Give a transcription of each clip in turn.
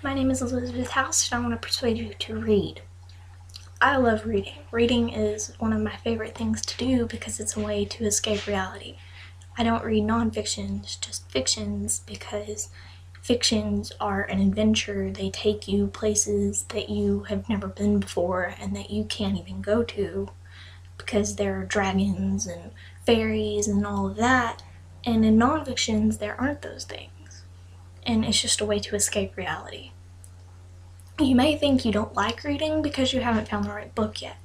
My name is Elizabeth House, and I want to persuade you to read. I love reading. Reading is one of my favorite things to do because it's a way to escape reality. I don't read nonfictions, just fictions, because fictions are an adventure. They take you places that you have never been before and that you can't even go to because there are dragons and fairies and all of that. And in nonfictions, there aren't those things. And it's just a way to escape reality. You may think you don't like reading because you haven't found the right book yet.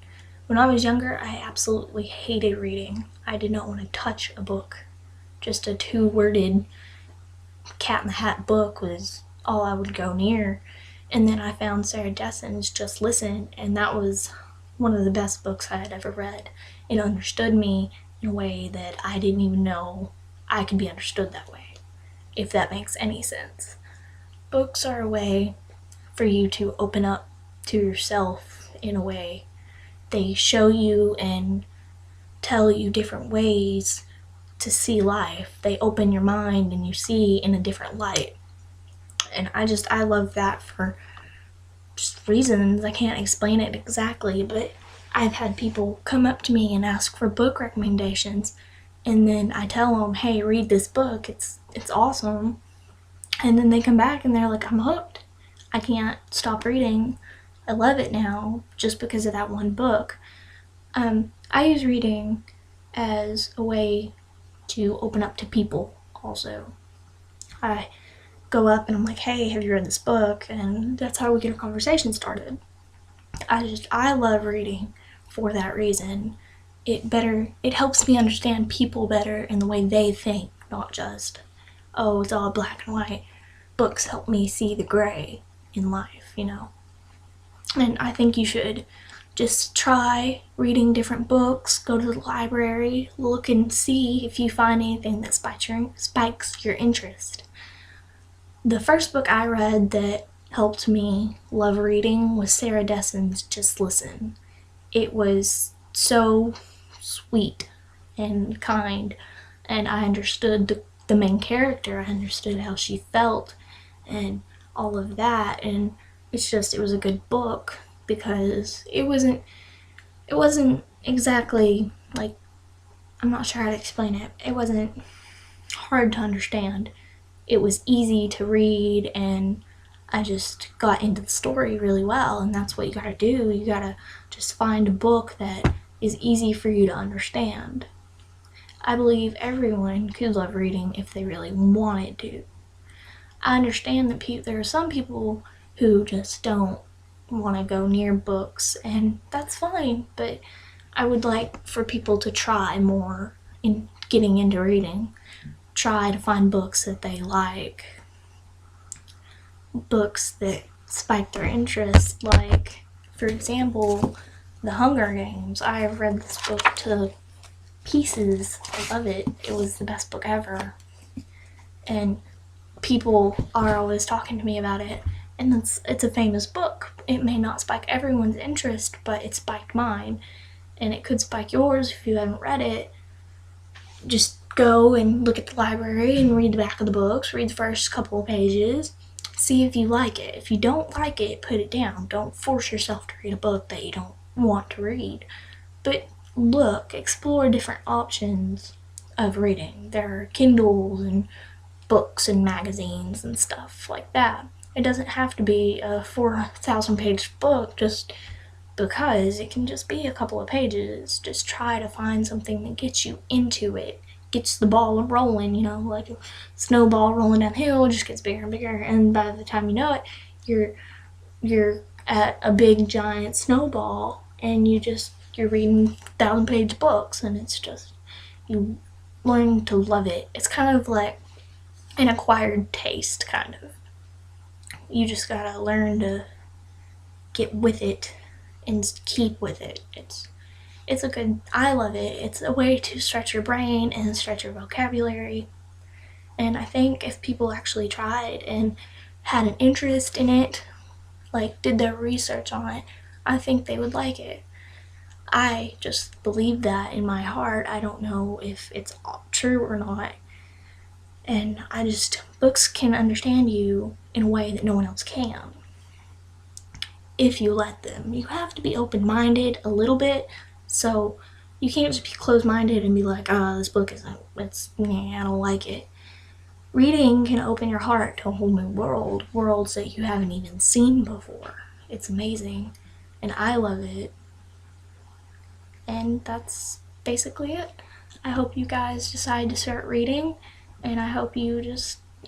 When I was younger, I absolutely hated reading. I did not want to touch a book. Just a two-worded cat in the hat book was all I would go near. And then I found Sarah Dessen's Just Listen, and that was one of the best books I had ever read. It understood me in a way that I didn't even know I could be understood that way, if that makes any sense. Books are a way for you to open up to yourself in a way. They show you and tell you different ways to see life. They open your mind and you see in a different light. And I love that for just reasons. I can't explain it exactly, but I've had people come up to me and ask for book recommendations, and then I tell them, hey, read this book, it's awesome. And then they come back and they're like, I'm hooked. I can't stop reading. I love it now just because of that one book. I use reading as a way to open up to people also. I go up and I'm like, hey, have you read this book? And that's how we get a conversation started. I love reading for that reason. It helps me understand people better in the way they think, not just, oh, it's all black and white. Books help me see the gray in life, And I think you should just try reading different books, go to the library, look and see if you find anything that spikes your interest. The first book I read that helped me love reading was Sarah Dessen's Just Listen. It was so sweet and kind, and I understood the main character. I understood how she felt and all of that, and it was a good book because it wasn't exactly like, I'm not sure how to explain it. It wasn't hard to understand. It was easy to read, and I just got into the story really well, and that's what you gotta do. You gotta just find a book that is easy for you to understand. I believe everyone could love reading if they really wanted to. I understand that there are some people who just don't want to go near books, and that's fine, but I would like for people to try more in getting into reading. Try to find books that they like, books that spike their interest, like, for example, The Hunger Games. I have read this book to pieces. I love it. It was the best book ever. And people are always talking to me about it, and it's a famous book. It may not spike everyone's interest, but it spiked mine, and it could spike yours if you haven't read it. Just go and look at the library and read the back of the books, read the first couple of pages, see if you like it. If you don't like it, put it down. Don't force yourself to read a book that you don't want to read. But explore different options of reading. There are Kindles and books and magazines and stuff like that. It doesn't have to be a 4,000 page book just because. It can just be a couple of pages. Just try to find something that gets you into it, gets the ball rolling, like a snowball rolling downhill. It just gets bigger and bigger, and by the time you know it, you're at a big giant snowball, and you're reading 1,000-page books, and it's just, you learn to love it. It's kind of like an acquired taste, kind of. You just gotta learn to get with it and keep with it. I love it. It's a way to stretch your brain and stretch your vocabulary. And I think if people actually tried and had an interest in it, like did their research on it, I think they would like it. I just believe that in my heart. I don't know if it's true or not. And books can understand you in a way that no one else can. If you let them. You have to be open-minded a little bit, so you can't just be closed-minded and be like, this book isn't, I don't like it. Reading can open your heart to a whole new world, worlds that you haven't even seen before. It's amazing, and I love it. And that's basically it. I hope you guys decide to start reading, and I hope you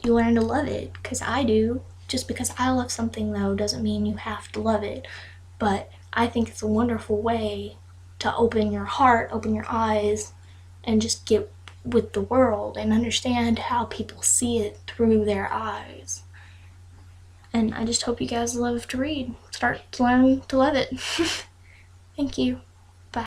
learn to love it, because I do. Just because I love something, though, doesn't mean you have to love it. But I think it's a wonderful way to open your heart, open your eyes, and just get with the world and understand how people see it through their eyes. And I just hope you guys love to read. Start to learn to love it. Thank you.